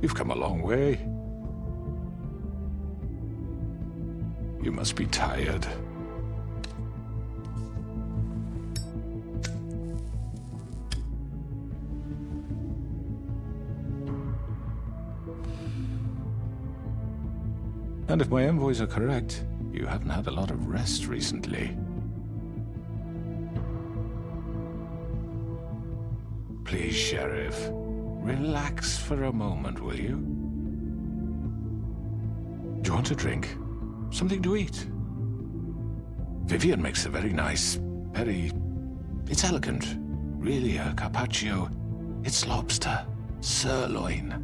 You've come a long way. You must be tired. And if my envoys are correct, you haven't had a lot of rest recently. Please, Sheriff, relax for a moment, will you? Do you want a drink? Something to eat? Vivian makes a very nice, it's elegant. Really a carpaccio. It's lobster, sirloin.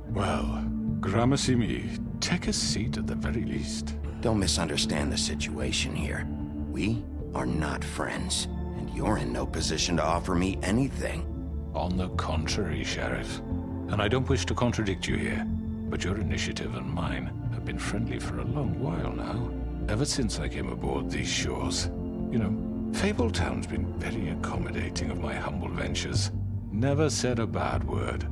Well, gramercy me, take a seat at the very least. Don't misunderstand the situation here. We are not friends, and you're in no position to offer me anything. On the contrary, Sheriff. And I don't wish to contradict you here, but your initiative and mine have been friendly for a long while now. Ever since I came aboard these shores. You know, Fabletown's been very accommodating of my humble ventures. Never said a bad word.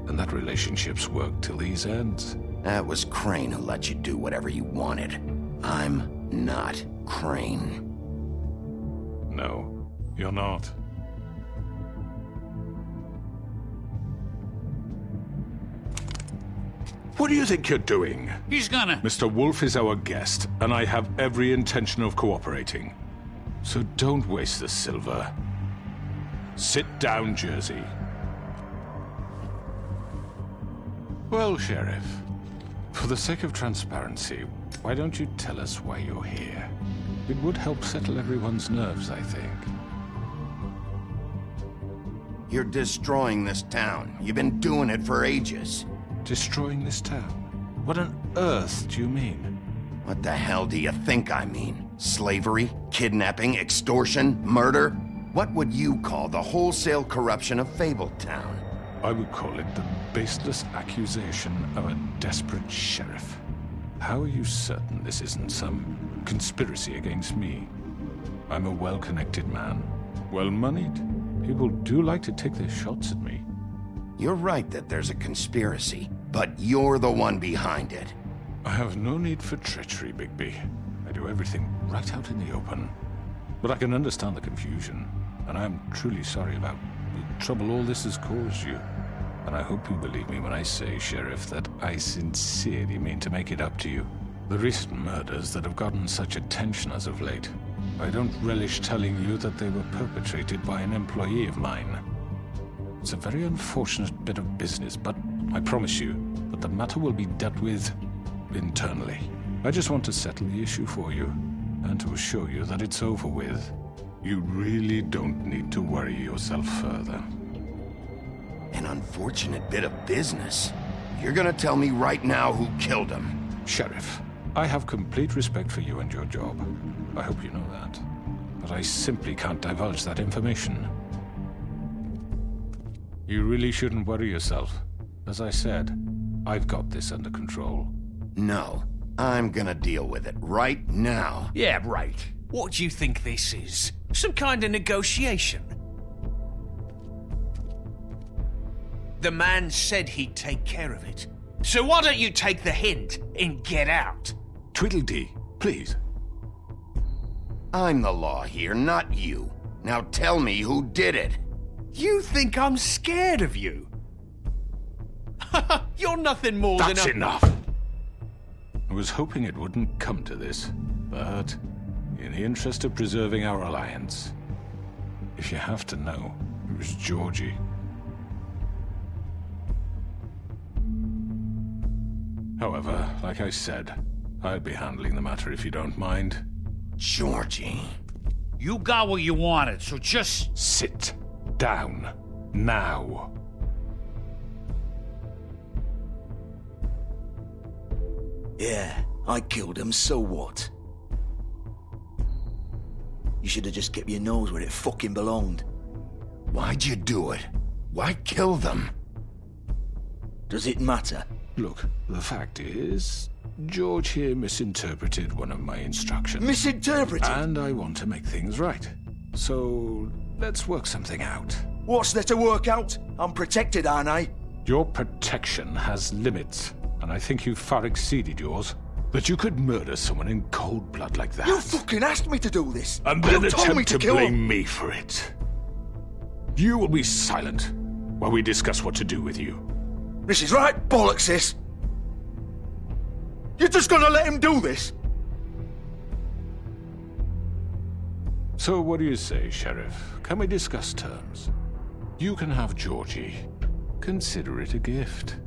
And that relationship's worked till these ends. That was Crane who let you do whatever you wanted. I'm not Crane. No, you're not. What do you think you're doing? He's gonna... Mr. Wolf is our guest, and I have every intention of cooperating. So don't waste the silver. Sit down, Jersey. Well, Sheriff, for the sake of transparency, why don't you tell us why you're here? It would help settle everyone's nerves, I think. You're destroying this town. You've been doing it for ages. Destroying this town? What on earth do you mean? What the hell do you think I mean? Slavery? Kidnapping? Extortion? Murder? What would you call the wholesale corruption of Fabletown? I would call it the baseless accusation of a desperate sheriff. How are you certain this isn't some conspiracy against me? I'm a well-connected man, well-moneyed. People do like to take their shots at me. You're right that there's a conspiracy, but you're the one behind it. I have no need for treachery, Bigby. I do everything right out in the open. But I can understand the confusion, and I am truly sorry about the trouble all this has caused you. And I hope you believe me when I say, Sheriff, that I sincerely mean to make it up to you. The recent murders that have gotten such attention as of late, I don't relish telling you that they were perpetrated by an employee of mine. It's a very unfortunate bit of business, but I promise you that the matter will be dealt with internally. I just want to settle the issue for you, and to assure you that it's over with. You really don't need to worry yourself further. An unfortunate bit of business. You're gonna tell me right now who killed him. Sheriff, I have complete respect for you and your job. I hope you know that. But I simply can't divulge that information. You really shouldn't worry yourself. As I said, I've got this under control. No, I'm gonna deal with it right now. Yeah, right. What do you think this is? Some kind of negotiation? The man said he'd take care of it. So why don't you take the hint and get out? Tweedledee, please. I'm the law here, not you. Now tell me who did it. You think I'm scared of you? You're nothing more than a... That's enough! I was hoping it wouldn't come to this, but in the interest of preserving our alliance, if you have to know, it was Georgie. However, like I said, I'll be handling the matter if you don't mind. Georgie. You got what you wanted, so just... Sit down. Now. Yeah, I killed him, so what? You should have just kept your nose where it fucking belonged. Why'd you do it? Why kill them? Does it matter? Look, the fact is, George here misinterpreted one of my instructions. Misinterpreted? And I want to make things right. So, let's work something out. What's there to work out? I'm protected, aren't I? Your protection has limits, and I think you've far exceeded yours. But you could murder someone in cold blood like that. You fucking asked me to do this. And then you told me attempt to kill blame him. me for it. You will be silent while we discuss what to do with you. This is right bollocks, this. You're just gonna let him do this? So what do you say, Sheriff? Can we discuss terms? You can have Georgie. Consider it a gift,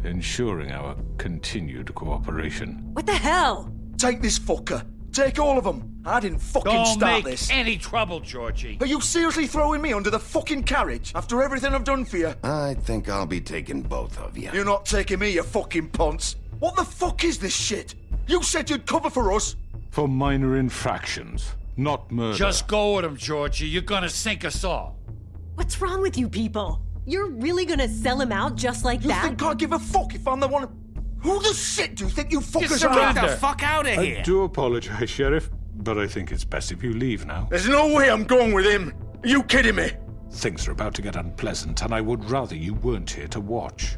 ensuring our continued cooperation. What the hell? Take this fucker. Take all of them. I didn't fucking start this. any trouble, Georgie. Are you seriously throwing me under the fucking carriage after everything I've done for you? I think I'll be taking both of you. You're not taking me, you fucking ponce. What the fuck is this shit? You said you'd cover for us. For minor infractions, not murder. Just go with him, Georgie. You're gonna sink us all. What's wrong with you people? You're really gonna sell him out just like You that? think I give a fuck if I'm the one? Who the shit do you think you fuckers Get are? the fuck out of I here. do apologize, Sheriff, but I think it's best if you leave now. There's no way I'm going with him. Are you kidding me? Things are about to get unpleasant, and I would rather you weren't here to watch.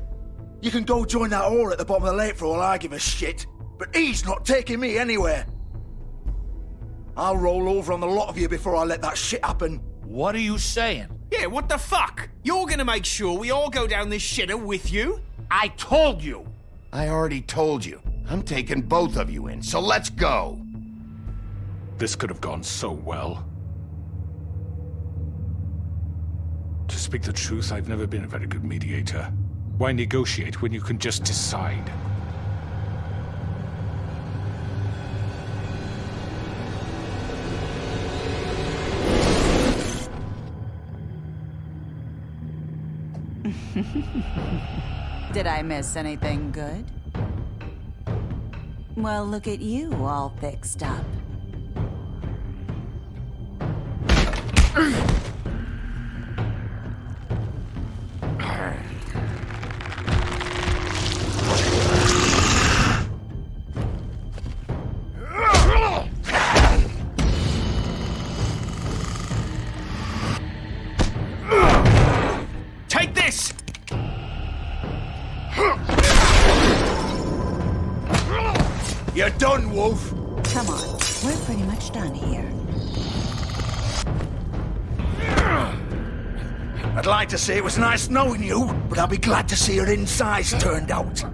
You can go join that whore at the bottom of the lake for all I give a shit. But he's not taking me anywhere. I'll roll over on the lot of you before I let that shit happen. What are you saying? Yeah, what the fuck? You're gonna make sure we all go down this shitter with you? I told you. I already told you. I'm taking both of you in, so let's go. This could have gone so well. To speak the truth, I've never been a very good mediator. Why negotiate when you can just decide? Did I miss anything good? Well, look at you all fixed up. Take this! You're done, Wolf. Come on, we're pretty much done here. I'd like to say it was nice knowing you, but I'll be glad to see your insides turned out.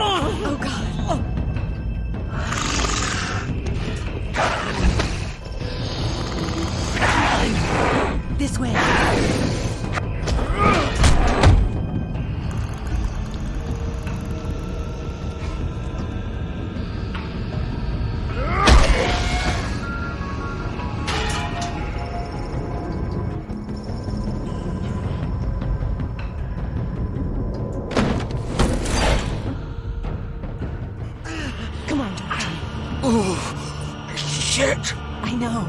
Oh god. This way. Come on, Georgie. Shit! I know.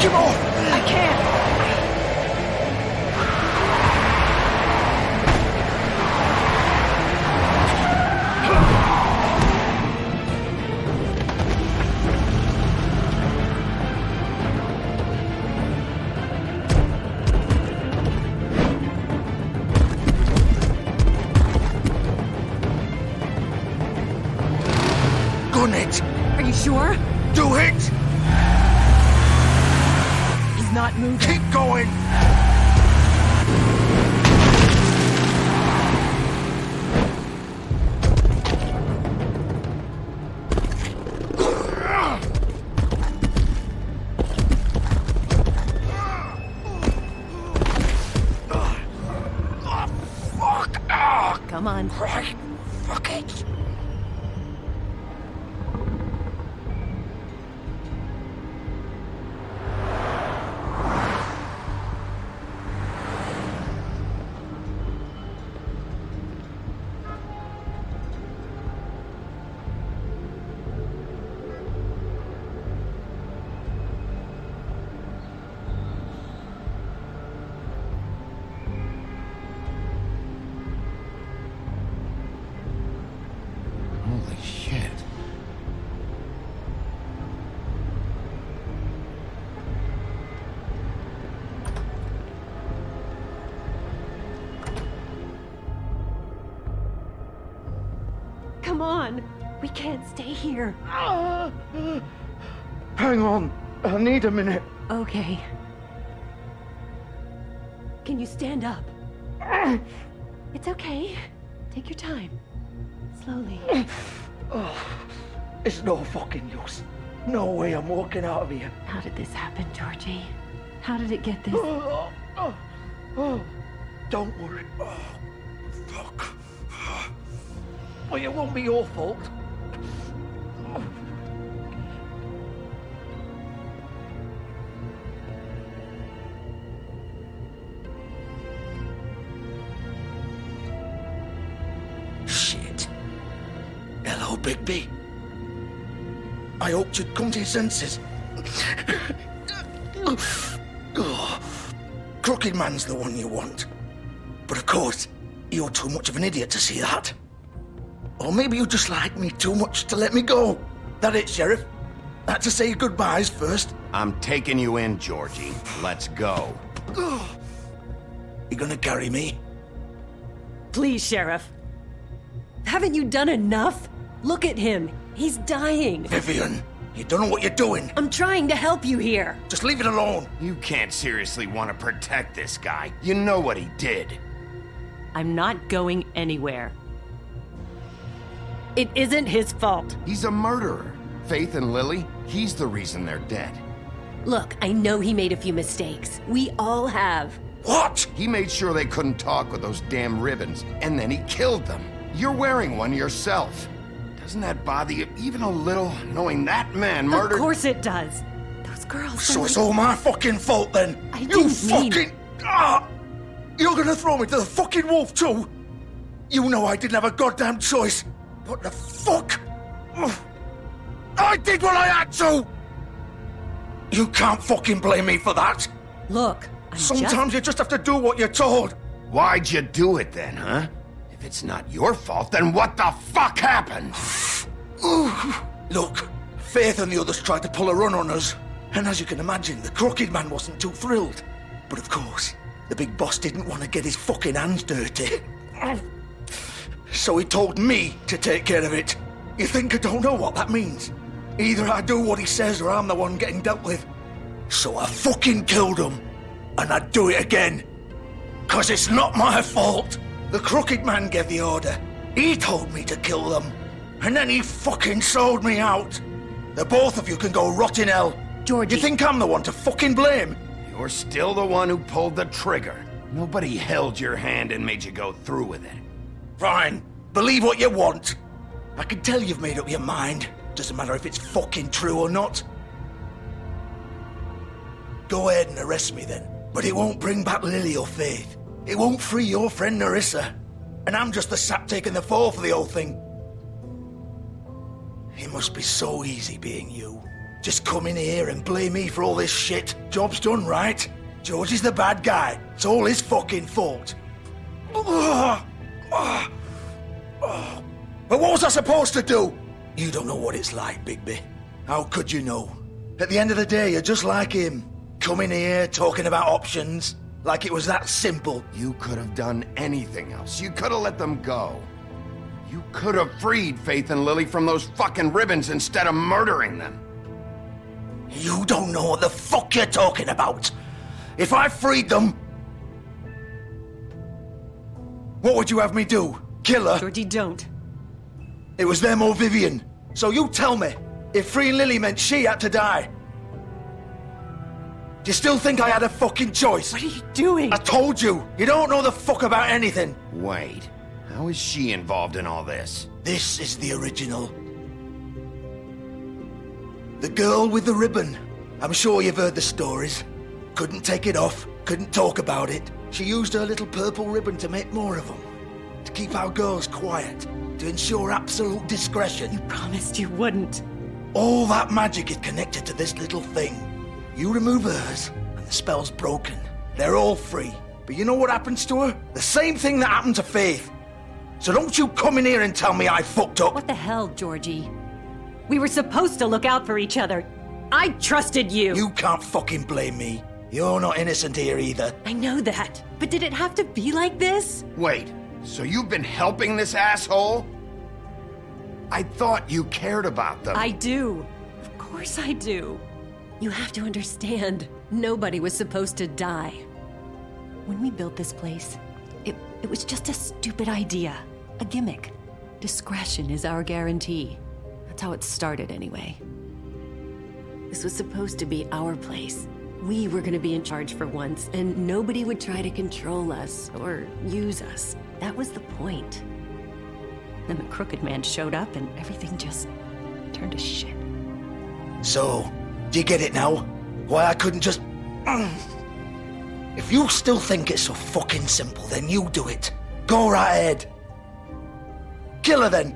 him off! I can't. Gun it! Are you sure? Do it! He's not moving. Keep going! Come on. Right, fuck it. Holy shit. Come on. We can't stay here. Hang on. I need a minute. Okay. Can you stand up? It's okay. Take your time. Slowly. It's no fucking use. No way I'm walking out of here. How did this happen, Georgie? How did it get this? Don't worry. Oh, fuck. Well, it won't be your fault. Shit. Hello, Bigby. I hoped you'd come to your senses. Crooked Man's the one you want. But of course, you're too much of an idiot to see that. Or maybe you just like me too much to let me go. That it, Sheriff? Had to say goodbyes first. I'm taking you in, Georgie. Let's go. You gonna carry me? Please, Sheriff. Haven't you done enough? Look at him. He's dying. Vivian, you don't know what you're doing. I'm trying to help you here. Just leave it alone. You can't seriously want to protect this guy. You know what he did. I'm not going anywhere. It isn't his fault. He's a murderer. Faith and Lily, he's the reason they're dead. Look, I know he made a few mistakes. We all have. What? He made sure they couldn't talk with those damn ribbons, and then he killed them. You're wearing one yourself. Doesn't that bother you even a little, knowing that man murdered... Of course it does. Those girls... So it's all my fucking fault then? I You didn't mean- fucking... You're gonna throw me to the fucking wolf too? You know I didn't have a goddamn choice. What the fuck? I did what I had to! You can't fucking blame me for that. Look, Sometimes you just have to do what you're told. Why'd you do it then, huh? If it's not your fault, then what the fuck happened? Look, Faith and the others tried to pull a run on us. And as you can imagine, the Crooked Man wasn't too thrilled. But of course, the big boss didn't want to get his fucking hands dirty. So he told me to take care of it. You think I don't know what that means? Either I do what he says or I'm the one getting dealt with. So I fucking killed him. And I'd do it again. 'Cause it's not my fault. The Crooked Man gave the order. He told me to kill them. And then he fucking sold me out. The both of you can go rot in hell. Georgie. You think I'm the one to fucking blame? You're still the one who pulled the trigger. Nobody held your hand and made you go through with it. Fine. Believe what you want. I can tell you've made up your mind. Doesn't matter if it's fucking true or not. Go ahead and arrest me then. But it won't bring back Lily or Faith. It won't free your friend Nerissa. And I'm just the sap taking the fall for the whole thing. It must be so easy being you. Just come in here and blame me for all this shit. Job's done, right? George is the bad guy. It's all his fucking fault. But what was I supposed to do? You don't know what it's like, Bigby. How could you know? At the end of the day, you're just like him. Coming here, talking about options, like it was that simple. You could have done anything else. You could have let them go. You could have freed Faith and Lily from those fucking ribbons instead of murdering them. You don't know what the fuck you're talking about. If I freed them, what would you have me do? Kill her? Georgie, don't. It was them or Vivian. So you tell me, if freeing Lily meant she had to die, do you still think I had a fucking choice? What are you doing? I told you, you don't know the fuck about anything. Wait, how is she involved in all this? This is the original. The girl with the ribbon. I'm sure you've heard the stories. Couldn't take it off, couldn't talk about it. She used her little purple ribbon to make more of them. To keep our girls quiet. To ensure absolute discretion. You promised you wouldn't. All that magic is connected to this little thing. You remove hers, and the spell's broken. They're all free. But you know what happens to her? The same thing that happened to Faith. So don't you come in here and tell me I fucked up. What the hell, Georgie? We were supposed to look out for each other. I trusted you. You can't fucking blame me. You're not innocent here either. I know that. But did it have to be like this? Wait, so you've been helping this asshole? I thought you cared about them. I do. Of course I do. You have to understand, nobody was supposed to die. When we built this place, it was just a stupid idea. A gimmick. Discretion is our guarantee. That's how it started anyway. This was supposed to be our place. We were gonna be in charge for once, and nobody would try to control us or use us. That was the point. Then the crooked man showed up and everything just turned to shit. So, do you get it now? Why I couldn't just... If you still think it's so fucking simple, then you do it. Go right ahead. Kill her then.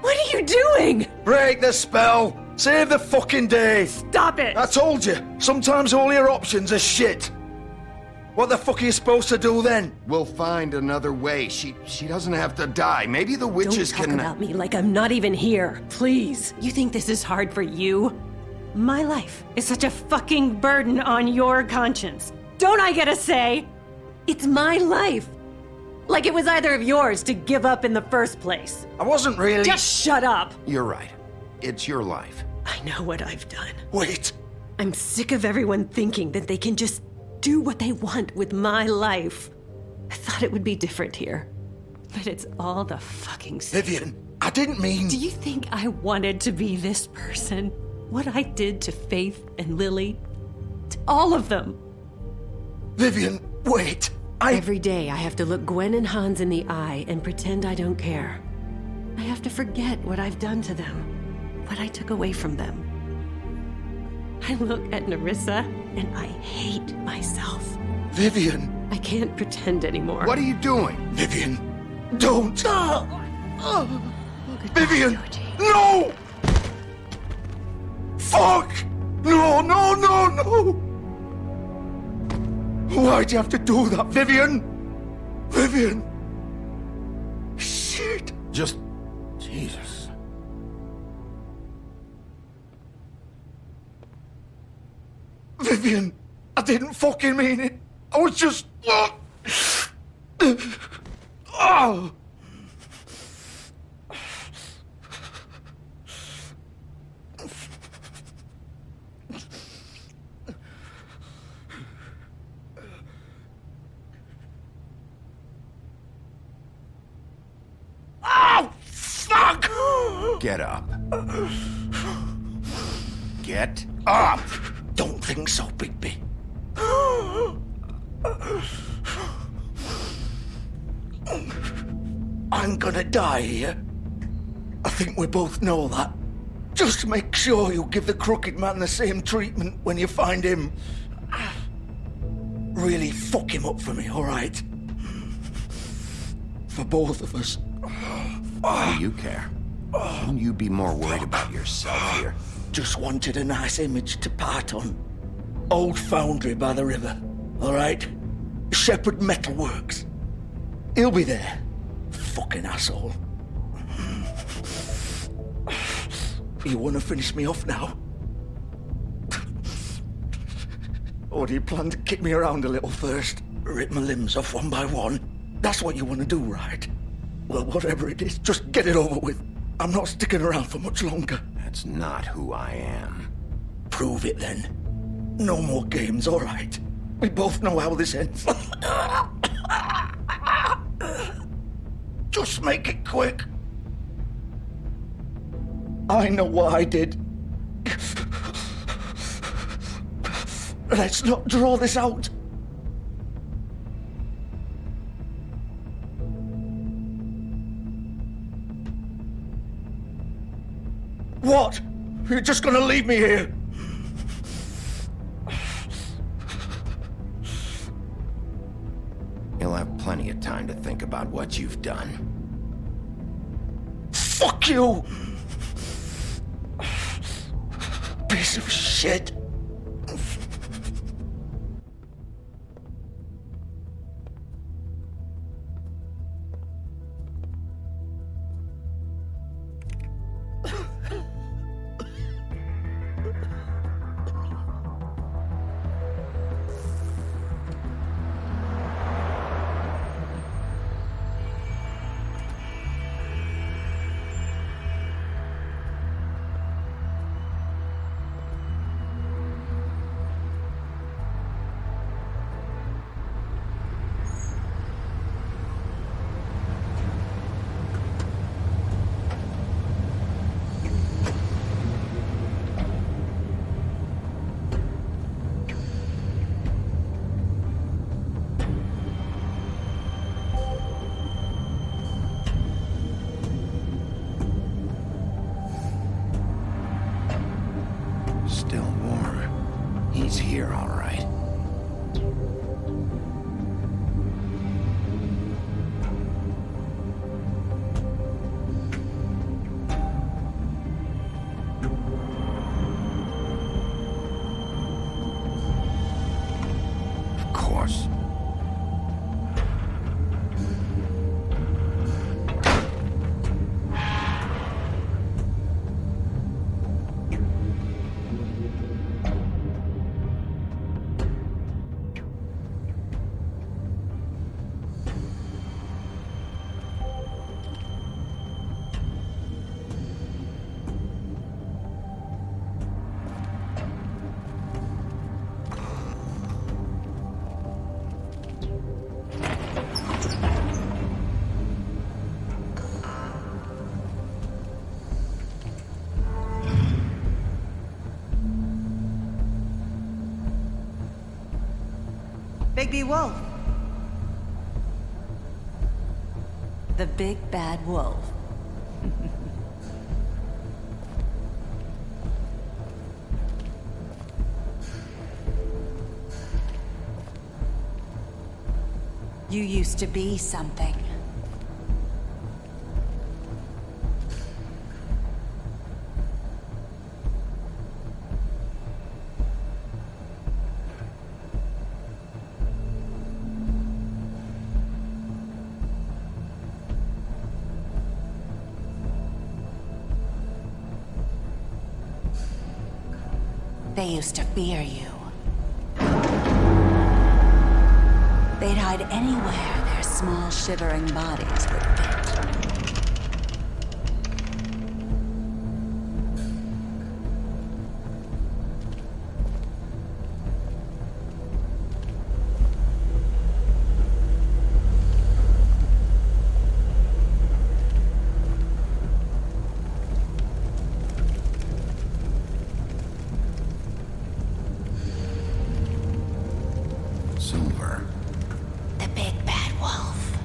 What are you doing? Break the spell. Save the fucking day. Stop it! I told you, sometimes all your options are shit. What the fuck are you supposed to do then? We'll find another way. She doesn't have to die. Maybe the witches Don't talk can... about me like I'm not even here. Please. You think this is hard for you? My life is such a fucking burden on your conscience. Don't I get a say? It's my life. Like it was either of yours to give up in the first place. I wasn't really... Just shut up. You're right. It's your life. I know what I've done. Wait. I'm sick of everyone thinking that they can just do what they want with my life. I thought it would be different here. But it's all the fucking same. Vivian, I didn't mean... Do you think I wanted to be this person? What I did to Faith and Lily? To all of them? Vivian, wait. Every day I have to look Gwen and Hans in the eye and pretend I don't care. I have to forget what I've done to them. What I took away from them. I look at Nerissa and I hate myself. Vivian. I can't pretend anymore. What are you doing? Vivian, don't. Goodbye, Vivian, Georgie. no! Fuck! No, no, no, no! Why'd you have to do that, Vivian? Vivian! Shit! Just... Jesus. Vivian, I didn't fucking mean it. I was just... Oh! Oh, fuck! Get up. Get up! Don't think so, Bigby. I'm gonna die here. I think we both know that. Just make sure you give the crooked man the same treatment when you find him. Really fuck him up for me, all right? For both of us. Why do you care? Shouldn't you be more worried about yourself here? Just wanted a nice image to part on. Old foundry by the river, all right? Shepherd Metalworks. He'll be there. Fucking asshole. You want to finish me off now? Or do you plan to kick me around a little first? Rip my limbs off one by one? That's what you want to do, right? Well, whatever it is, just get it over with. I'm not sticking around for much longer. That's not who I am. Prove it then. No more games, all right? We both know how this ends. Just make it quick. I know what I did. Let's not draw this out. What? You're just gonna leave me here? You'll have plenty of time to think about what you've done. Fuck you! Piece of shit. Still warm. He's here, all right. Of course. Bigby Wolf. The big bad wolf. You used to be something. They used to fear you. They'd hide anywhere their small, shivering bodies would fit. Silver. The big bad wolf.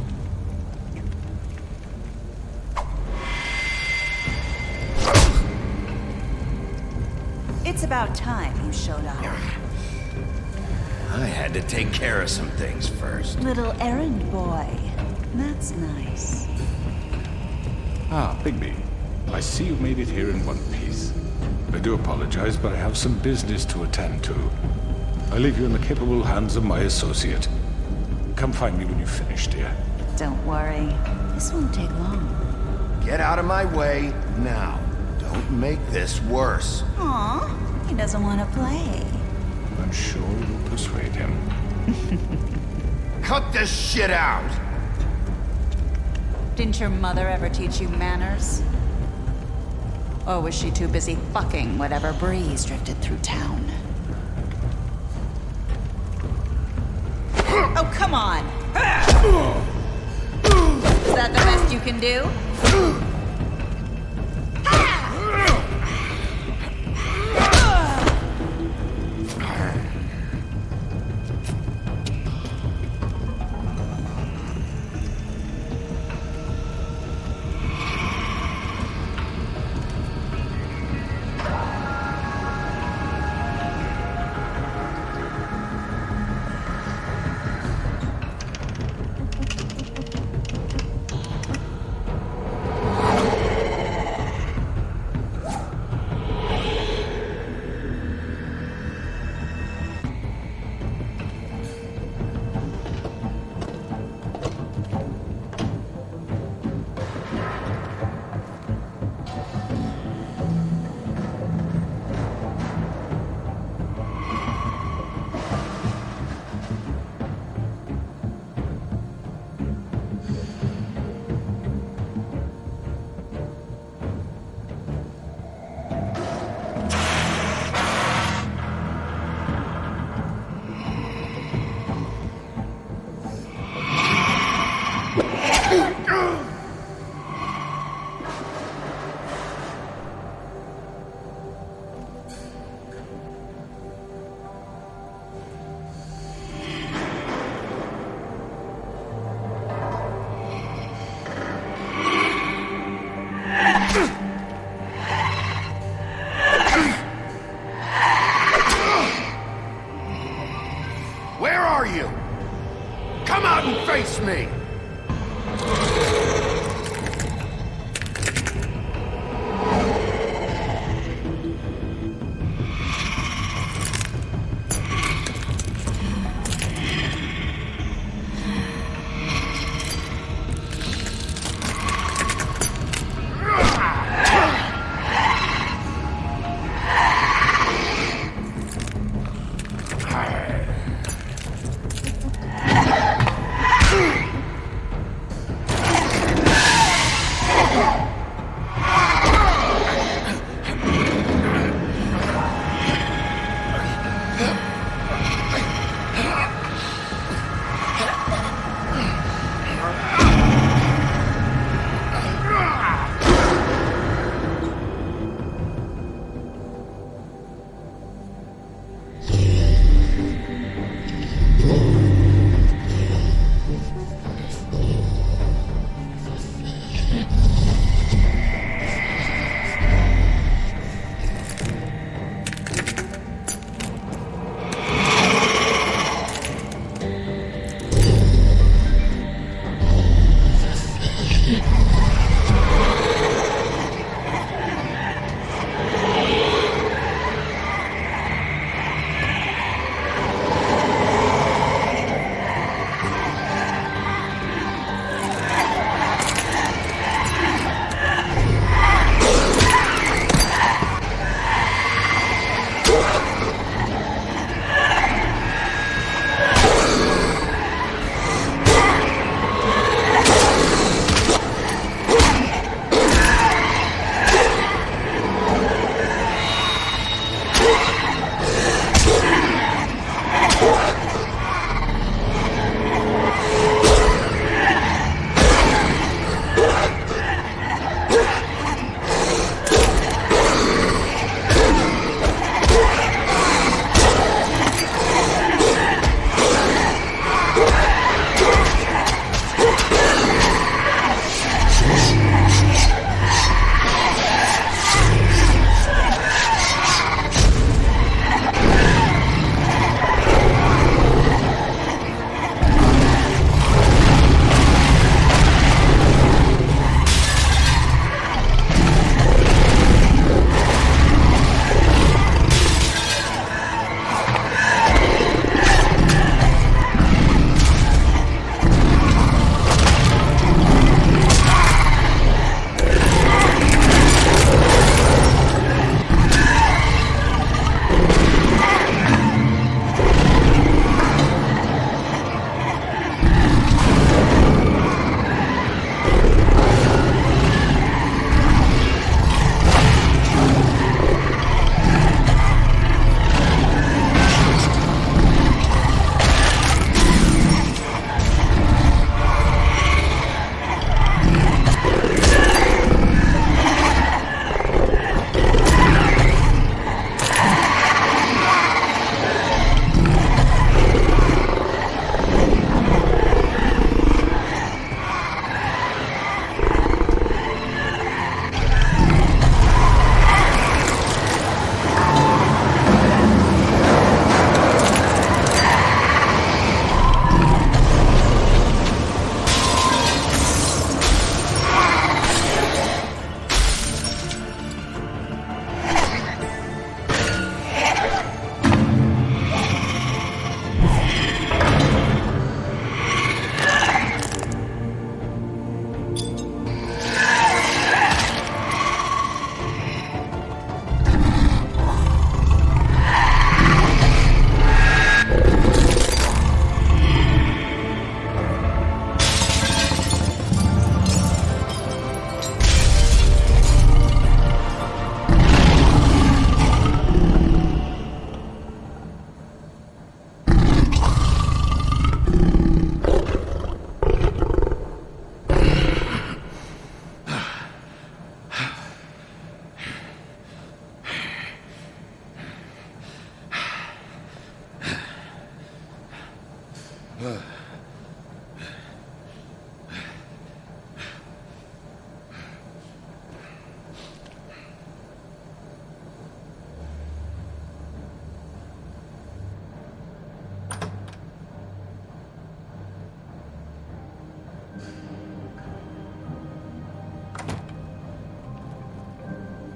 It's about time you showed up. I had to take care of some things first. Little errand boy. That's nice. Ah, Bigby. I see you made it here in one piece. I do apologize, but I have some business to attend to. I leave you in the capable hands of my associate. Come find me when you've finished, dear. Don't worry. This won't take long. Get out of my way now. Don't make this worse. Aw, he doesn't want to play. I'm sure you'll persuade him. Cut this shit out! Didn't your mother ever teach you manners? Or was she too busy fucking whatever breeze drifted through town? Oh, come on! Is that the best you can do?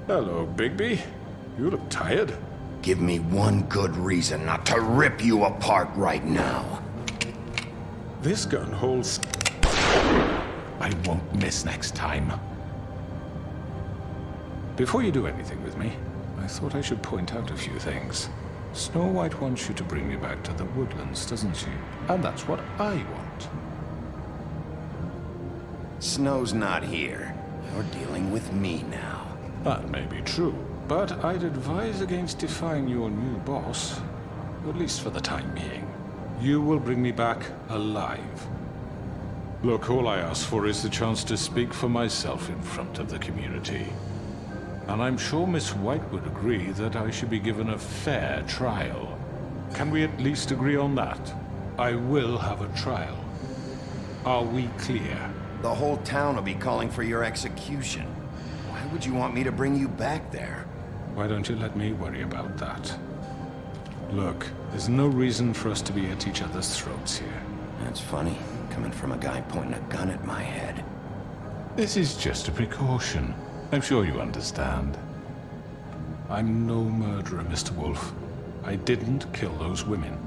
Hello, Bigby. You look tired. Give me one good reason not to rip you apart right now. This gun holds... I won't miss next time. Before you do anything with me, I thought I should point out a few things. Snow White wants you to bring me back to the woodlands, doesn't she? And that's what I want. Snow's not here. You're dealing with me now. That may be true, but I'd advise against defying your new boss, at least for the time being. You will bring me back alive. Look, all I ask for is the chance to speak for myself in front of the community. And I'm sure Miss White would agree that I should be given a fair trial. Can we at least agree on that? I will have a trial. Are we clear? The whole town will be calling for your execution. Why would you want me to bring you back there? Why don't you let me worry about that? Look, there's no reason for us to be at each other's throats here. That's funny, coming from a guy pointing a gun at my head. This is just a precaution. I'm sure you understand. I'm no murderer, Mr. Wolf. I didn't kill those women.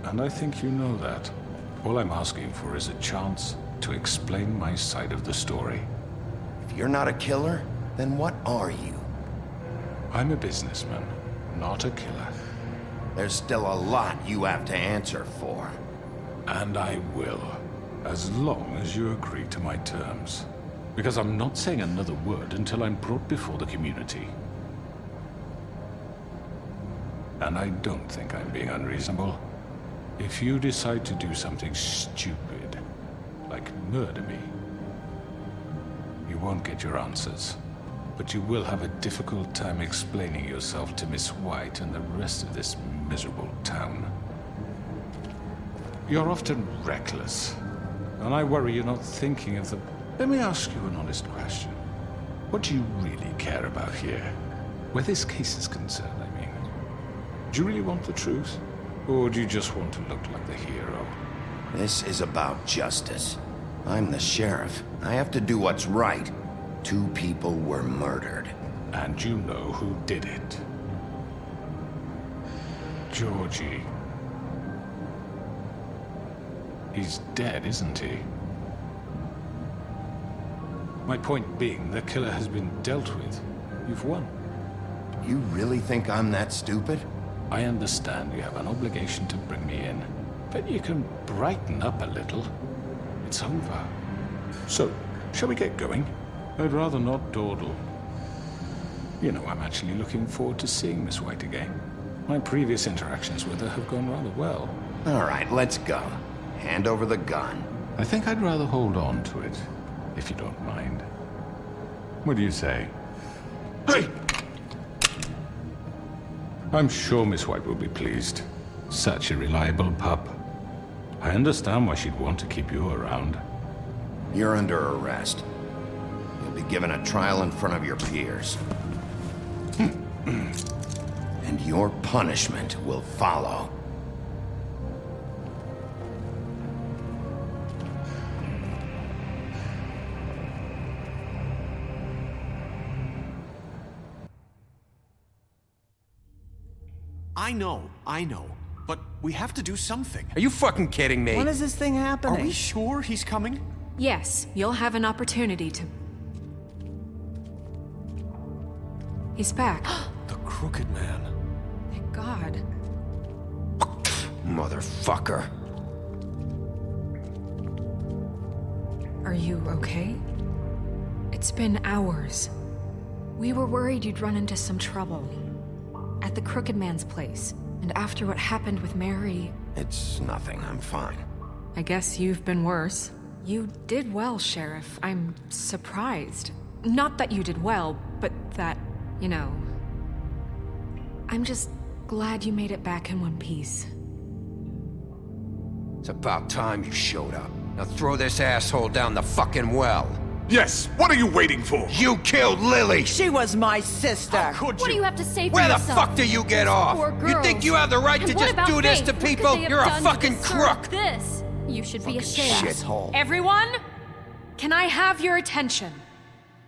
And I think you know that. All I'm asking for is a chance to explain my side of the story. If you're not a killer, then what are you? I'm a businessman, not a killer. There's still a lot you have to answer for. And I will, as long as you agree to my terms. Because I'm not saying another word until I'm brought before the community. And I don't think I'm being unreasonable. If you decide to do something stupid, like murder me, you won't get your answers. But you will have a difficult time explaining yourself to Miss White and the rest of this miserable town. You're often reckless, and I worry you're not thinking of the... Let me ask you an honest question. What do you really care about here? Where this case is concerned, I mean. Do you really want the truth? Or do you just want to look like the hero? This is about justice. I'm the sheriff. I have to do what's right. 2 people were murdered. And you know who did it. Georgie. He's dead, isn't he? My point being, the killer has been dealt with. You've won. You really think I'm that stupid? I understand you have an obligation to bring me in, but you can brighten up a little. It's over. So, shall we get going? I'd rather not dawdle. You know, I'm actually looking forward to seeing Miss White again. My previous interactions with her have gone rather well. All right, let's go. Hand over the gun. I think I'd rather hold on to it, if you don't mind. What do you say? Hey! I'm sure Miss White will be pleased. Such a reliable pup. I understand why she'd want to keep you around. You're under arrest. You'll be given a trial in front of your peers. And your punishment will follow. I know. But we have to do something. Are you fucking kidding me? When is this thing Are happening? we sure he's coming? Yes, you'll have an opportunity to... He's back. The Crooked Man. Thank God. Motherfucker. Are you okay? It's been hours. We were worried you'd run into some trouble. At the Crooked Man's place. And after what happened with Mary... It's nothing, I'm fine. I guess you've been worse. You did well, Sheriff. I'm surprised. Not that you did well, but that, you know... I'm just glad you made it back in one piece. It's about time you showed up. Now throw this asshole down the fucking well. Yes, what are you waiting for? You killed Lily! She was my sister. How could What do you? you have to say for Where the yourself? fuck do you get off? Poor You think girls. you have the right And to what just about do this Faith? to What could people? they have You're a done to fucking deserve crook! This. You should be ashamed. Shithole. Everyone, can I have your attention?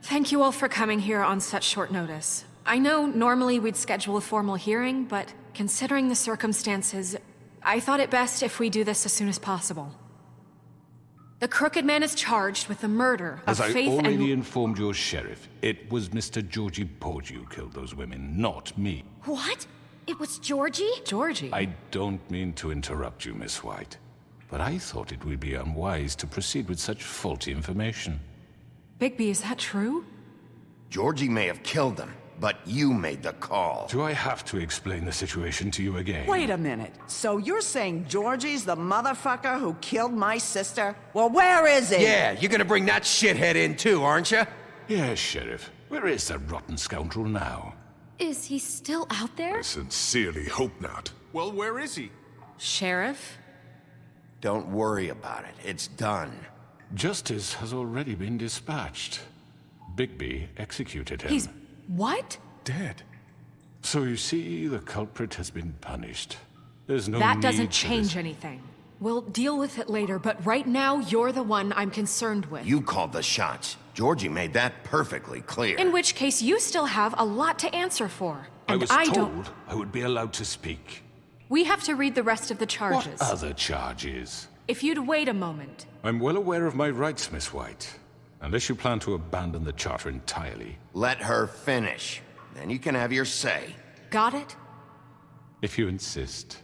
Thank you all for coming here on such short notice. I know normally we'd schedule a formal hearing, but considering the circumstances, I thought it best if we do this as soon as possible. The Crooked Man is charged with the murder of As I Faith already and... informed your sheriff, it was Mr. Georgie Porgy who killed those women, not me. What? It was Georgie? Georgie? I don't mean to interrupt you, Miss White, but I thought it would be unwise to proceed with such faulty information. Bigby, is that true? Georgie may have killed them, but you made the call. Do I have to explain the situation to you again? Wait a minute. So you're saying Georgie's the motherfucker who killed my sister? Well, where is he? Yeah, you're gonna bring that shithead in too, aren't you? Yes, Sheriff. Where is that rotten scoundrel now? Is he still out there? I sincerely hope not. Well, where is he? Sheriff? Don't worry about it. It's done. Justice has already been dispatched. Bigby executed him. He's... what? Dead. So you see, the culprit has been punished. There's no That need doesn't for change this. anything. We'll deal with it later, but right now, you're the one I'm concerned with. You called the shots. Georgie made that perfectly clear. In which case, you still have a lot to answer for. I And was don't... told I would be allowed to speak. We have to read the rest of the charges. What other charges? If you'd wait a moment. I'm well aware of my rights, Miss White. Unless you plan to abandon the charter entirely. Let her finish. Then you can have your say. Got it? If you insist.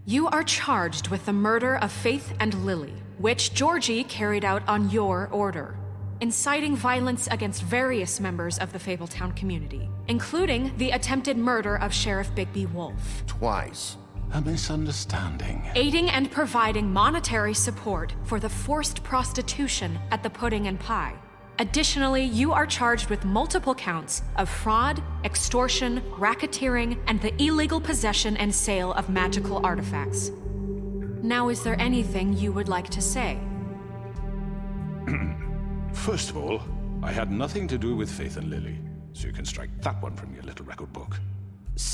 You are charged with the murder of Faith and Lily, which Georgie carried out on your order, inciting violence against various members of the Fabletown community, including the attempted murder of Sheriff Bigby Wolf. Twice. A misunderstanding. Aiding and providing monetary support for the forced prostitution at the Pudding and Pie. Additionally, you are charged with multiple counts of fraud, extortion, racketeering, and the illegal possession and sale of magical artifacts. Now, is there anything you would like to say? First of all, I had nothing to do with Faith and Lily, so you can strike that one from your little record book.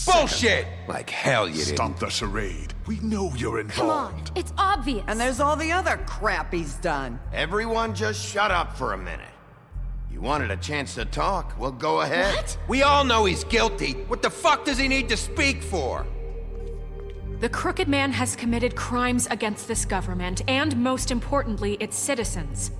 Bullshit! Like hell you didn't. Stop the charade. We know you're Come on, involved. it's obvious. And there's all the other crap he's done. Everyone just shut up for a minute. You wanted a chance to talk? Well, go ahead. What? We all know he's guilty. What the fuck does he need to speak for? The Crooked Man has committed crimes against this government and, most importantly, its citizens.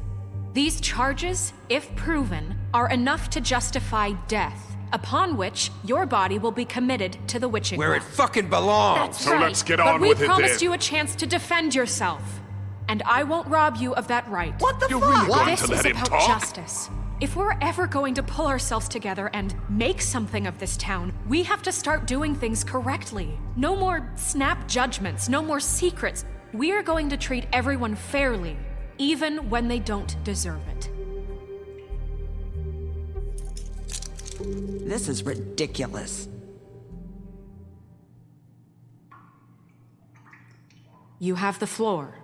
These charges, if proven, are enough to justify death, upon which your body will be committed to the witching Where it well. fucking belongs. That's So right. let's get But on we with it promised then. you a chance to defend yourself, and I won't rob you of that right. What the You're fuck? really going This to is let him about talk? justice. If we're ever going to pull ourselves together and make something of this town, we have to start doing things correctly. No more snap judgments, no more secrets. We are going to treat everyone fairly, even when they don't deserve it. This is ridiculous. You have the floor.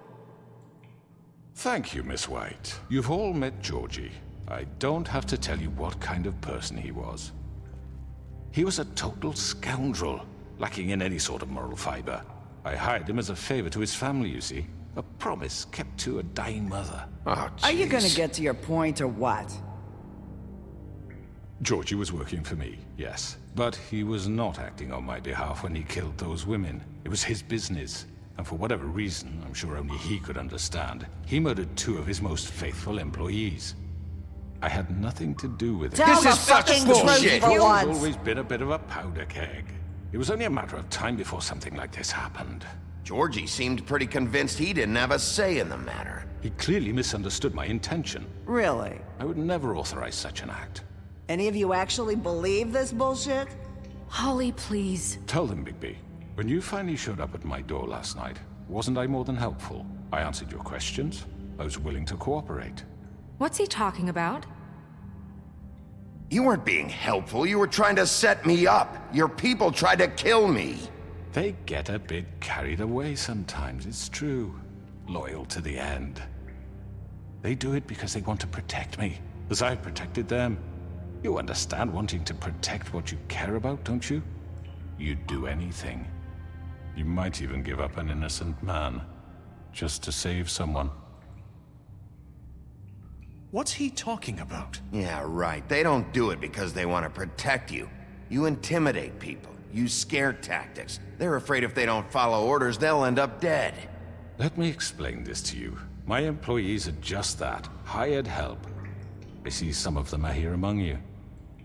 Thank you, Miss White. You've all met Georgie. I don't have to tell you what kind of person he was. He was a total scoundrel, lacking in any sort of moral fiber. I hired him as a favor to his family, you see. A promise kept to a dying mother. Oh, Are you gonna jeez. get to your point or what? Georgie was working for me, yes. But he was not acting on my behalf when he killed those women. It was his business. And for whatever reason, I'm sure only he could understand, he murdered 2 of his most faithful employees. I had nothing to do with it. Tell This the is such fucking bullshit. truth for He's once. always been a bit of a powder keg. It was only a matter of time before something like this happened. Georgie seemed pretty convinced he didn't have a say in the matter. He clearly misunderstood my intention. Really? I would never authorize such an act. Any of you actually believe this bullshit? Holly, please. Tell them, Bigby. When you finally showed up at my door last night, wasn't I more than helpful? I answered your questions. I was willing to cooperate. What's he talking about? You weren't being helpful. You were trying to set me up. Your people tried to kill me. They get a bit carried away sometimes, it's true. Loyal to the end. They do it because they want to protect me, as I've protected them. You understand wanting to protect what you care about, don't you? You'd do anything. You might even give up an innocent man, just to save someone. What's he talking about? Yeah, right. They don't do it because they want to protect you. You intimidate people, use scare tactics. They're afraid if they don't follow orders, they'll end up dead. Let me explain this to you. My employees are just that, hired help. I see some of them are here among you.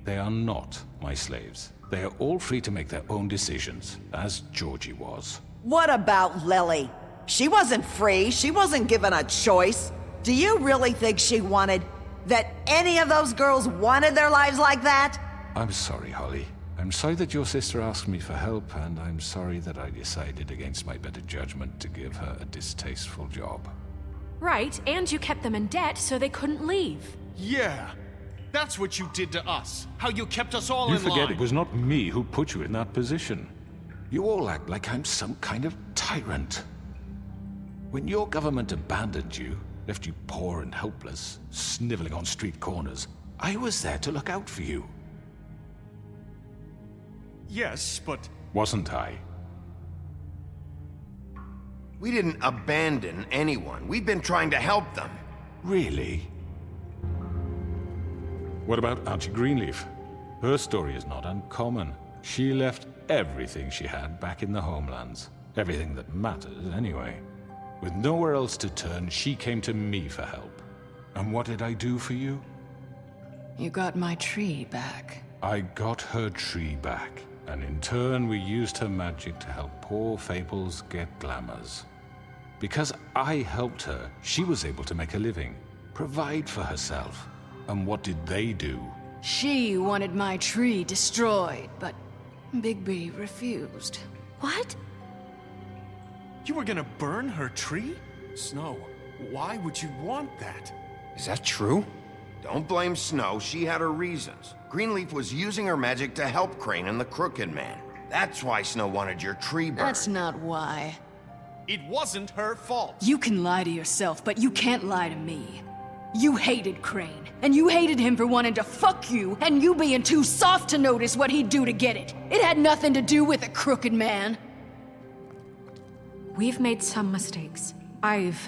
They are not my slaves. They are all free to make their own decisions, as Georgie was. What about Lily? She wasn't free. She wasn't given a choice. Do you really think she wanted... that any of those girls wanted their lives like that? I'm sorry, Holly. I'm sorry that your sister asked me for help, and I'm sorry that I decided against my better judgment to give her a distasteful job. Right, and you kept them in debt so they couldn't leave. Yeah, that's what you did to us. How you kept us all You in line. forget it was not me who put you in that position. You all act like I'm some kind of tyrant. When your government abandoned you, left you poor and helpless, sniveling on street corners, I was there to look out for you. Yes, but... Wasn't I? We didn't abandon anyone. We've been trying to help them. Really? What about Auntie Greenleaf? Her story is not uncommon. She left everything she had back in the homelands. Everything that mattered, anyway. With nowhere else to turn, she came to me for help. And what did I do for you? You got my tree back. I got her tree back. And in turn, we used her magic to help poor Fables get glamours. Because I helped her, she was able to make a living, provide for herself. And what did they do? She wanted my tree destroyed, but Bigby refused. What? You were gonna burn her tree? Snow, why would you want that? Is that true? Don't blame Snow, she had her reasons. Greenleaf was using her magic to help Crane and the Crooked Man. That's why Snow wanted your tree burned. That's not why. It wasn't her fault. You can lie to yourself, but you can't lie to me. You hated Crane, and you hated him for wanting to fuck you, and you being too soft to notice what he'd do to get it. It had nothing to do with the Crooked Man. We've made some mistakes. I've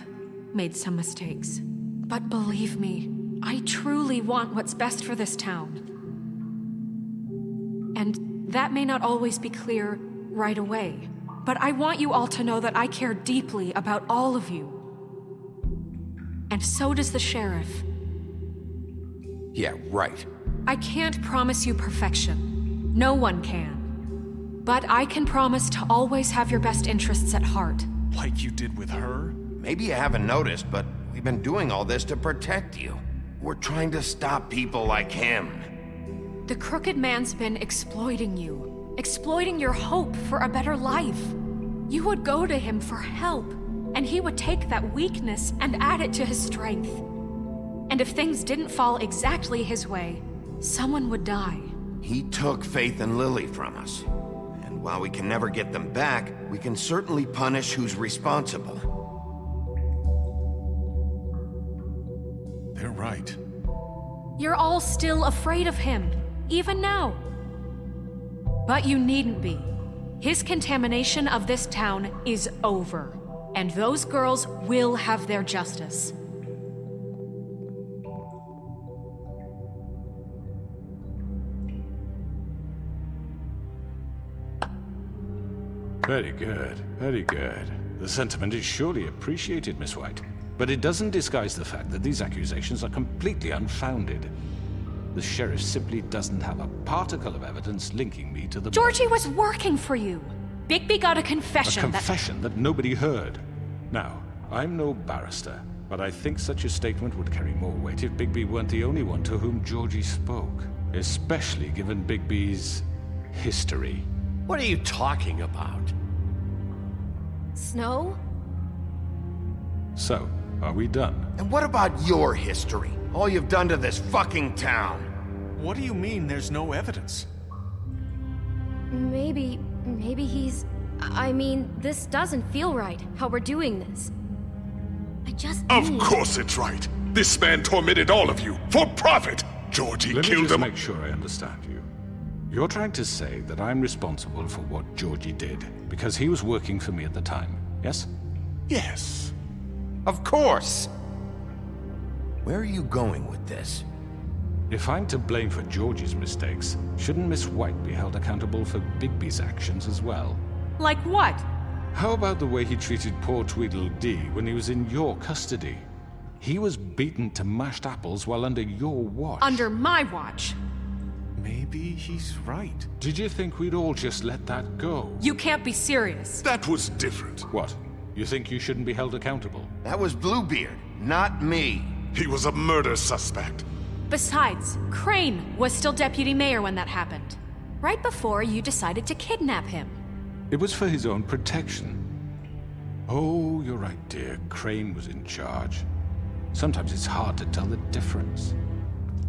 made some mistakes. But believe me, I truly want what's best for this town. And that may not always be clear right away. But I want you all to know that I care deeply about all of you. And so does the sheriff. Yeah, right. I can't promise you perfection. No one can. But I can promise to always have your best interests at heart. Like you did with her? Maybe you haven't noticed, but we've been doing all this to protect you. We're trying to stop people like him. The Crooked Man's been exploiting you. Exploiting your hope for a better life. You would go to him for help, and he would take that weakness and add it to his strength. And if things didn't fall exactly his way, someone would die. He took Faith and Lily from us. And while we can never get them back, we can certainly punish who's responsible. They're right. You're all still afraid of him, even now. But you needn't be. His contamination of this town is over, and those girls will have their justice. Very good, very good. The sentiment is surely appreciated, Miss White. But it doesn't disguise the fact that these accusations are completely unfounded. The sheriff simply doesn't have a particle of evidence linking me to the... Georgie was working for you. Bigby got a confession. A confession that nobody heard. Now, I'm no barrister, but I think such a statement would carry more weight if Bigby weren't the only one to whom Georgie spoke. Especially given Bigby's history. What are you talking about? Snow? So, are we done? And what about your history? All you've done to this fucking town? What do you mean there's no evidence? Maybe he's... I mean, this doesn't feel right, how we're doing this. I just Of course it's right. This man tormented all of you, for profit! Georgie Let me killed just them. make sure I understand you. You're trying to say that I'm responsible for what Georgie did, because he was working for me at the time, yes? Yes. Of course! Where are you going with this? If I'm to blame for Georgie's mistakes, shouldn't Miss White be held accountable for Bigby's actions as well? Like what? How about the way he treated poor Tweedledee when he was in your custody? He was beaten to mashed apples while under your watch. Under my watch. Maybe he's right. Did you think we'd all just let that go? You can't be serious. That was different. What? You think you shouldn't be held accountable? That was Bluebeard, not me. He was a murder suspect. Besides, Crane was still deputy mayor when that happened. Right before you decided to kidnap him. It was for his own protection. Oh, you're right, dear. Crane was in charge. Sometimes it's hard to tell the difference.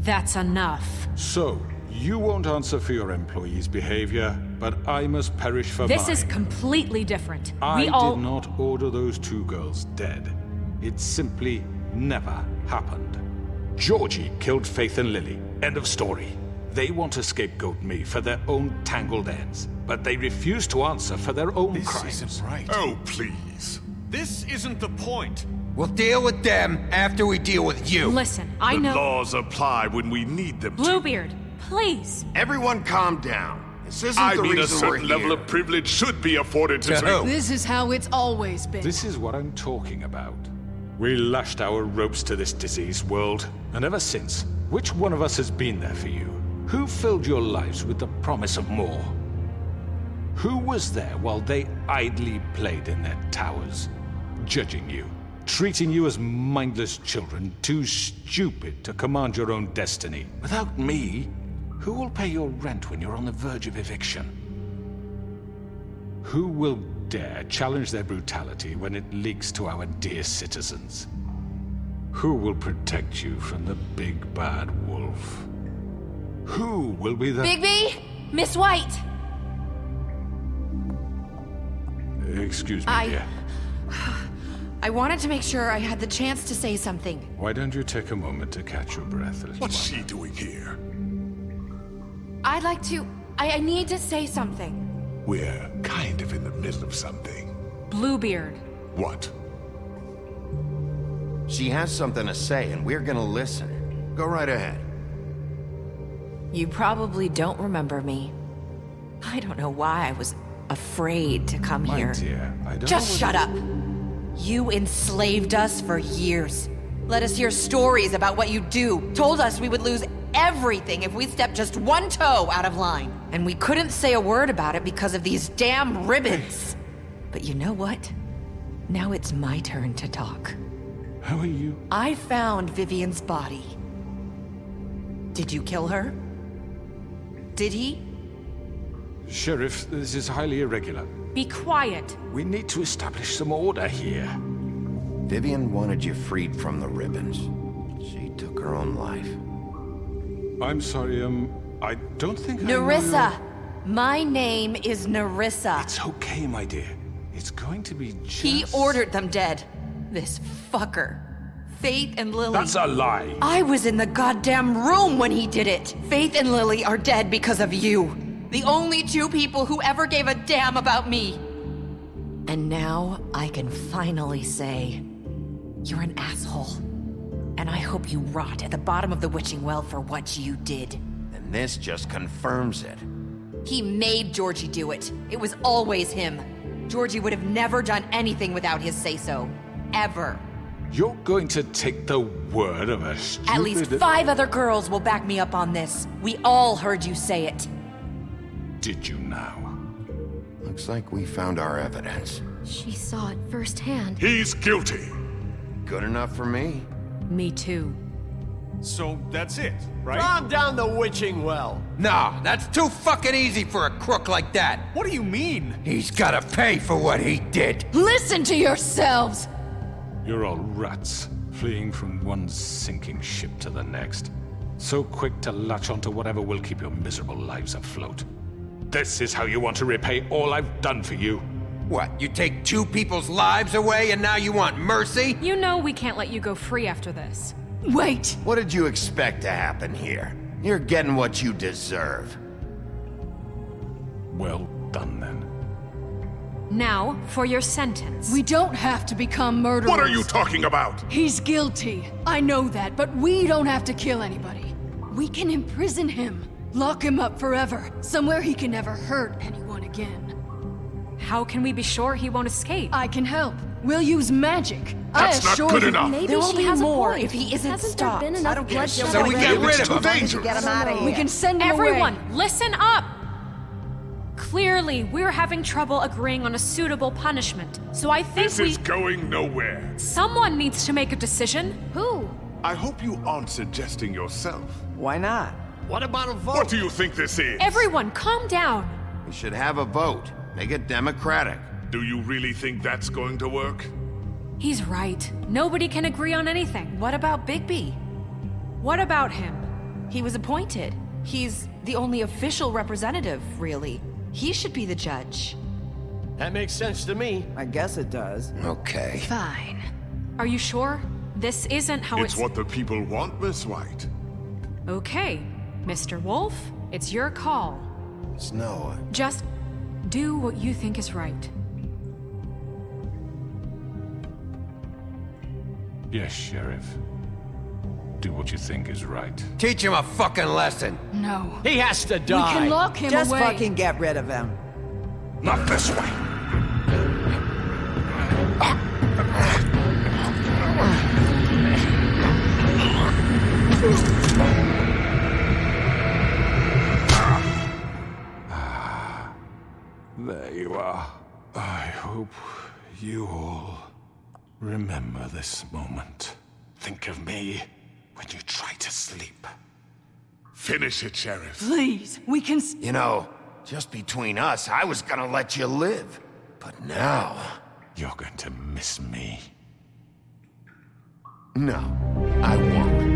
That's enough. So, you won't answer for your employees' behavior, but I must perish for mine. This is completely different. I did not order those two girls dead. It simply never happened. Georgie killed Faith and Lily. End of story. They want to scapegoat me for their own tangled ends, but they refuse to answer for their own crimes. This isn't right. Oh, please. This isn't the point. We'll deal with them after we deal with you. Listen, I know. The laws apply when we need them to. Bluebeard, please. Everyone calm down. This isn't I the mean, a reason we're certain level here. of privilege should be afforded to who? This is how it's always been. This is what I'm talking about. We lashed our ropes to this diseased world, and ever since, which one of us has been there for you? Who filled your lives with the promise of more? Who was there while they idly played in their towers, judging you, treating you as mindless children, too stupid to command your own destiny? Without me, who will pay your rent when you're on the verge of eviction? Who will dare challenge their brutality when it leaks to our dear citizens? Who will protect you from the big bad wolf? Who will be the— Bigby! Miss White! Excuse me, dear. I wanted to make sure I had the chance to say something. Why don't you take a moment to catch your breath, little What's mother? she doing here? I'd like to... I need to say something. We're kind of in the middle of something. Bluebeard. What? She has something to say, and we're gonna listen. Go right ahead. You probably don't remember me. I don't know why I was afraid to come My here. dear, I don't Just know shut up! You enslaved us for years. Let us hear stories about what you do. Told us we would lose everything if we stepped just one toe out of line. And we couldn't say a word about it because of these damn ribbons. But you know what? Now it's my turn to talk. How are you? I found Vivian's body. Did you kill her? Did he? Sheriff, this is highly irregular. Be quiet. We need to establish some order here. Vivian wanted you freed from the ribbons. She took her own life. I'm sorry, I don't think I know Nerissa! My name is Nerissa. It's okay, my dear. It's going to be just... He ordered them dead. This fucker. Faith and Lily. That's a lie. I was in the goddamn room when he did it. Faith and Lily are dead because of you. The only two people who ever gave a damn about me. And now I can finally say, you're an asshole. And I hope you rot at the bottom of the witching well for what you did. And this just confirms it. He made Georgie do it. It was always him. Georgie would have never done anything without his say-so. Ever. You're going to take the word of a stupid... At least 5 other girls will back me up on this. We all heard you say it. Did you now? Looks like we found our evidence. She saw it firsthand. He's guilty. Good enough for me. Me too. So that's it, right? Calm down the witching well. No, that's too fucking easy for a crook like that. What do you mean? He's gotta pay for what he did. Listen to yourselves! You're all rats, fleeing from one sinking ship to the next. So quick to latch onto whatever will keep your miserable lives afloat. This is how you want to repay all I've done for you? What, you take 2 people's lives away and now you want mercy? You know we can't let you go free after this. Wait! What did you expect to happen here? You're getting what you deserve. Well done, then. Now, for your sentence. We don't have to become murderers. What are you talking about? He's guilty. I know that, but we don't have to kill anybody. We can imprison him. Lock him up forever. Somewhere he can never hurt anyone again. How can we be sure he won't escape? I can help. We'll use magic. That's not good enough. Maybe There will she be has more a point. if he isn't Hasn't stopped. there been enough bloodshed? So we get rid of him. Dangerous. Get him out of here. We can send him Everyone, away. listen up! Clearly, we're having trouble agreeing on a suitable punishment, so I think This is going nowhere. Someone needs to make a decision. Who? I hope you aren't suggesting yourself. Why not? What about a vote? What do you think this is? Everyone, calm down. We should have a vote. Make it democratic. Do you really think that's going to work? He's right. Nobody can agree on anything. What about Bigby? What about him? He was appointed. He's the only official representative, really. He should be the judge. That makes sense to me. I guess it does. Okay. Fine. Are you sure? This isn't how It's what the people want, Miss White. Okay, Mr. Wolf, it's your call. Snow. Just do what you think is right. Yes, Sheriff. Do what you think is right. Teach him a fucking lesson. No. He has to We die. can lock him Just away. fucking get rid of him. Not this way. There you are. I hope you all remember this moment. Think of me when you try to sleep. Finish it, Sheriff. Please, we can... You know, just between us, I was gonna let you live. But now... You're going to miss me. No, I won't.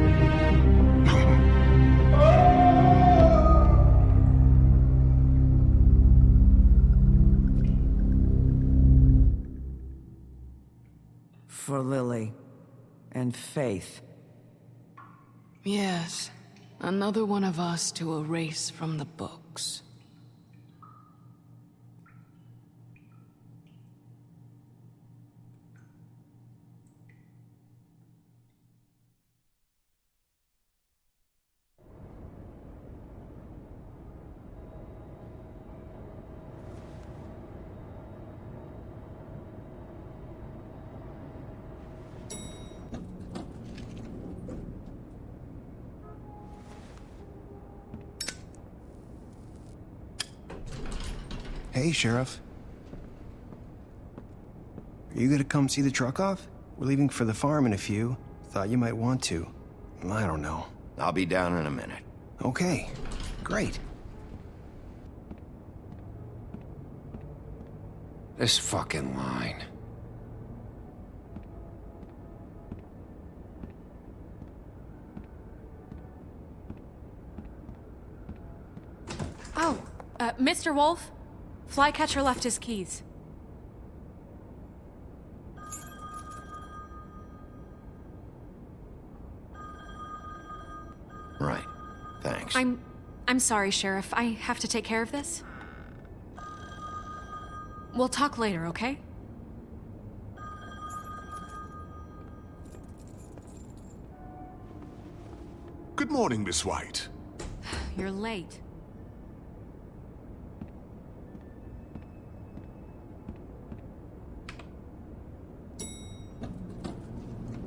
For Lily and Faith. Yes. Another one of us to erase from the books. Hey, Sheriff. Are you gonna come see the truck off? We're leaving for the farm in a few. Thought you might want to. I don't know. I'll be down in a minute. Okay, great. This fucking line. Oh, Mr. Wolf? Flycatcher left his keys. Right. Thanks. I'm sorry, Sheriff. I have to take care of this. We'll talk later, okay? Good morning, Miss White. You're late.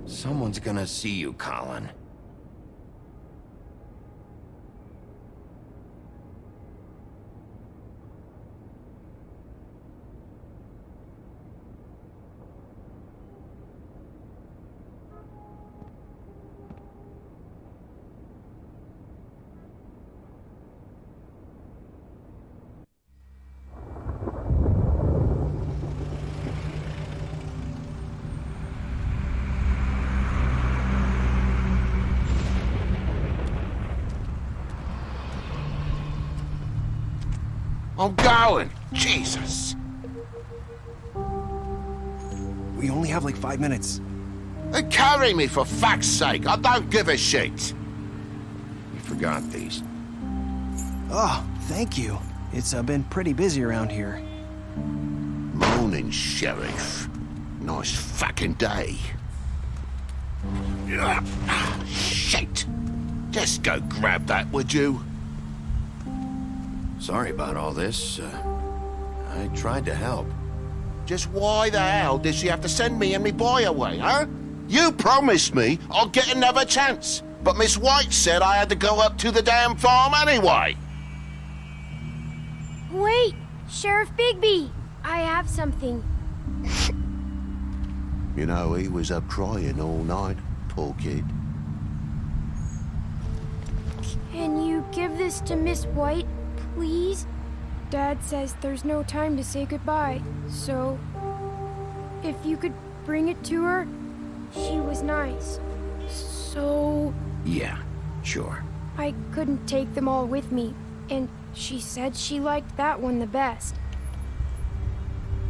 Someone's gonna see you, Colin. I'm going. Jesus. We only have like 5 minutes. Carry me, for fuck's sake. I don't give a shit. You forgot these. Oh, thank you. It's been pretty busy around here. Morning, Sheriff. Nice fucking day. Shit! Just go grab that, would you? Sorry about all this. I tried to help. Just why the hell did she have to send me and me boy away, huh? You promised me I'll get another chance, but Miss White said I had to go up to the damn farm anyway. Wait! Sheriff Bigby! I have something. You know, he was up crying all night, poor kid. Can you give this to Miss White, please? Dad says there's no time to say goodbye, so if you could bring it to her, she was nice. So Yeah, sure. I couldn't take them all with me, and she said she liked that one the best.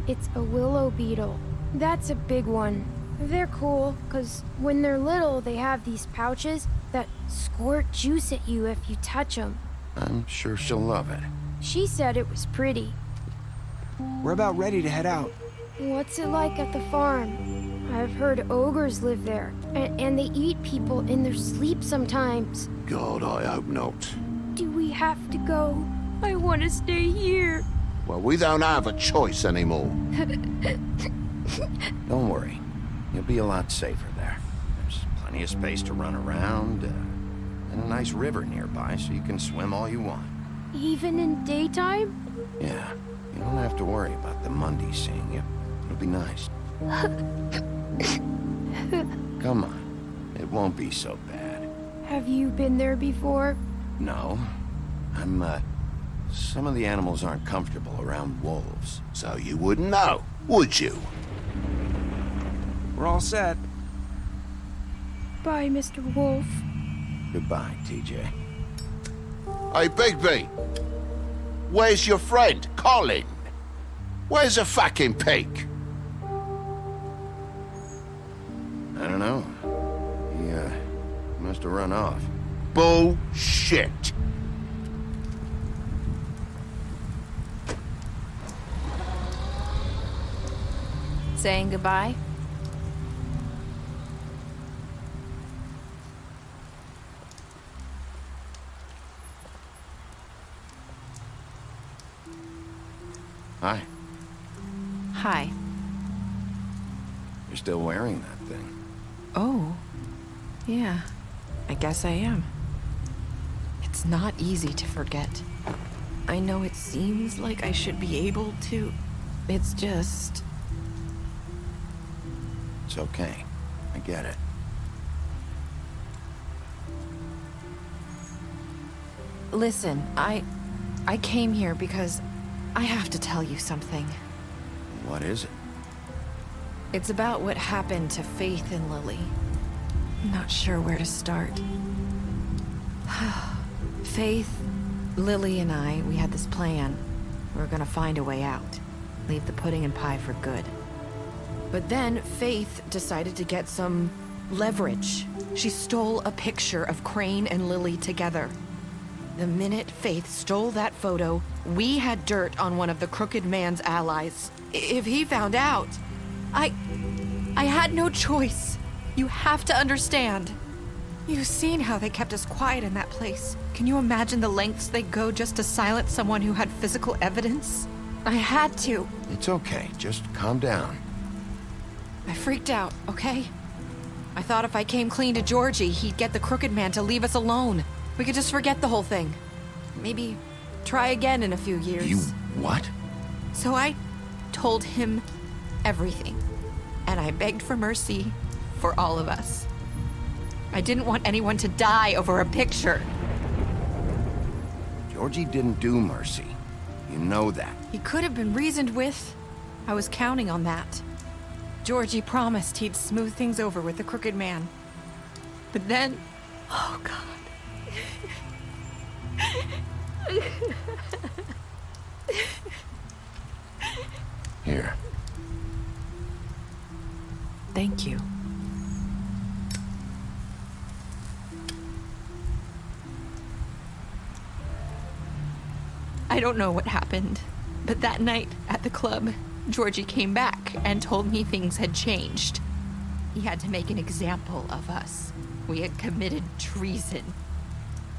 It's a willow beetle. That's a big one. They're cool, 'cause when they're little, they have these pouches that squirt juice at you if you touch them. I'm sure she'll love it. She said it was pretty. We're about ready to head out. What's it like at the farm? I've heard ogres live there, and they eat people in their sleep sometimes. God, I hope not. Do we have to go? I want to stay here. Well, we don't have a choice anymore. Don't worry. You'll be a lot safer there. There's plenty of space to run around, and a nice river nearby so you can swim all you want. Even in daytime? Yeah, you don't have to worry about the Mundy seeing you. It'll be nice. Come on. It won't be so bad. Have you been there before? No. Some of the animals aren't comfortable around wolves. So you wouldn't know, would you? We're all set. Bye, Mr. Wolf. Goodbye, TJ. Hey, Bigby! Where's your friend, Colin? Where's the fucking pig? I don't know. He, must have run off. Bullshit! Saying goodbye? Hi. Hi. You're still wearing that thing. Oh. Yeah. I guess I am. It's not easy to forget. I know it seems like I should be able to. It's just... It's okay. I get it. Listen, I came here because I have to tell you something. What is it? It's about what happened to Faith and Lily. I'm not sure where to start. Faith, Lily, and I, we had this plan. We were gonna find a way out. Leave the pudding and pie for good. But then Faith decided to get some leverage. She stole a picture of Crane and Lily together. The minute Faith stole that photo, we had dirt on one of the Crooked Man's allies. If he found out, I had no choice. You have to understand. You've seen how they kept us quiet in that place. Can you imagine the lengths they go just to silence someone who had physical evidence? I had to. It's okay. Just calm down. I freaked out, okay? I thought if I came clean to Georgie, he'd get the Crooked Man to leave us alone. We could just forget the whole thing. Maybe try again in a few years. You what? So I told him everything. And I begged for mercy for all of us. I didn't want anyone to die over a picture. Georgie didn't do mercy. You know that. He could have been reasoned with. I was counting on that. Georgie promised he'd smooth things over with the Crooked Man. But then... Oh, God. Here. Thank you. I don't know what happened, but that night at the club, Georgie came back and told me things had changed. He had to make an example of us. We had committed treason.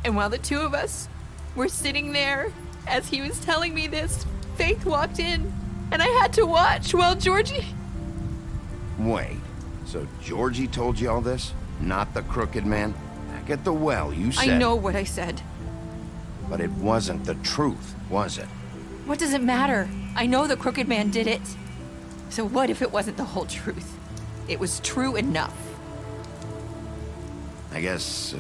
And while the two of us were sitting there, as he was telling me this, Faith walked in, and I had to watch while Georgie... Wait, so Georgie told you all this? Not the crooked man? Back at the well, you said... I know what I said. But it wasn't the truth, was it? What does it matter? I know the crooked man did it. So what if it wasn't the whole truth? It was true enough. I guess,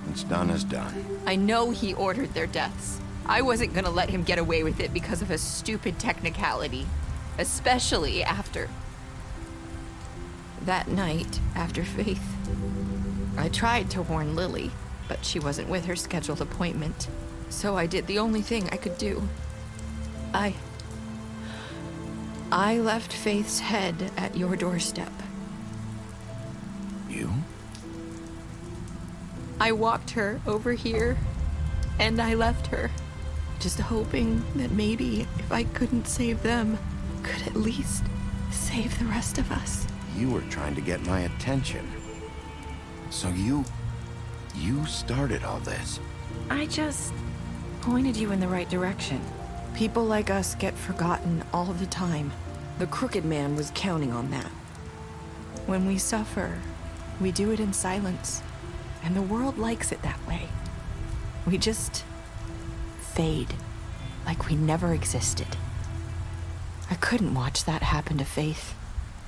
what's done is done. I know he ordered their deaths. I wasn't gonna let him get away with it because of a stupid technicality. Especially after... that night, after Faith. I tried to warn Lily, but she wasn't with her scheduled appointment. So I did the only thing I could do. I left Faith's head at your doorstep. You? I walked her over here, and I left her, just hoping that maybe if I couldn't save them, could at least save the rest of us. You were trying to get my attention. So you started all this. I just pointed you in the right direction. People like us get forgotten all the time. The crooked man was counting on that. When we suffer, we do it in silence, and the world likes it that way. We just fade, like we never existed. I couldn't watch that happen to Faith,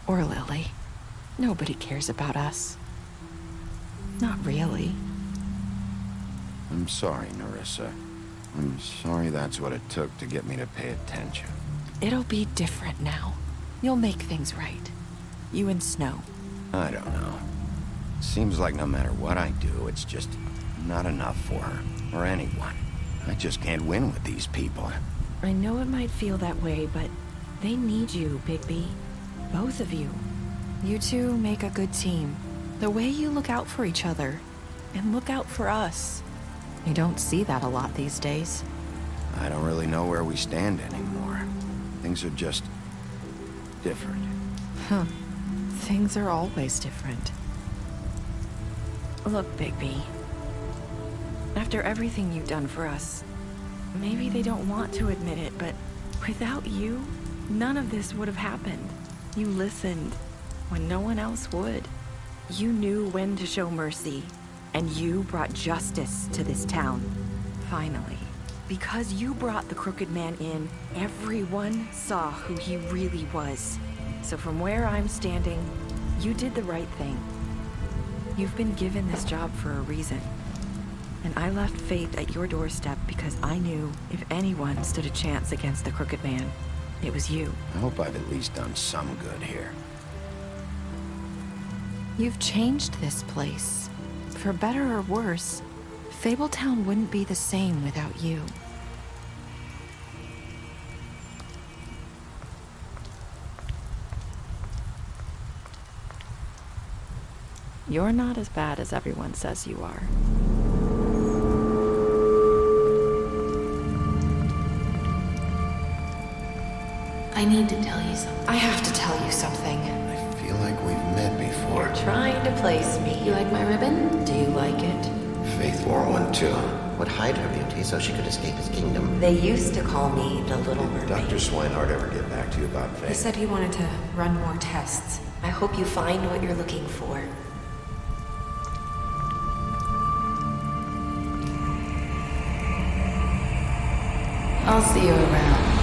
or Lily. Nobody cares about us. Not really. I'm sorry, Nerissa. I'm sorry that's what it took to get me to pay attention. It'll be different now. You'll make things right. You and Snow. I don't know. Seems like no matter what I do, it's just not enough for her, or anyone. I just can't win with these people. I know it might feel that way, but they need you, Bigby. Both of you. You two make a good team. The way you look out for each other, and look out for us. You don't see that a lot these days. I don't really know where we stand anymore. Things are just... different. Huh. Things are always different. Look, Bigby. After everything you've done for us, maybe they don't want to admit it, but without you, none of this would have happened. You listened when no one else would. You knew when to show mercy, and you brought justice to this town. Finally. Because you brought the crooked man in, everyone saw who he really was. So from where I'm standing, you did the right thing. You've been given this job for a reason. And I left Faith at your doorstep because I knew if anyone stood a chance against the crooked man, it was you. I hope I've at least done some good here. You've changed this place. For better or worse, Fabletown wouldn't be the same without you. You're not as bad as everyone says you are. I need to tell you something. I have to tell you something. I feel like we've met before. You're trying to place me. You like my ribbon? Do you like it? Faith wore one too. Would hide her beauty so she could escape his kingdom. They used to call me the Little Mermaid. Did Dr. Swinehart ever get back to you about Faith? He said he wanted to run more tests. I hope you find what you're looking for. I'll see you around.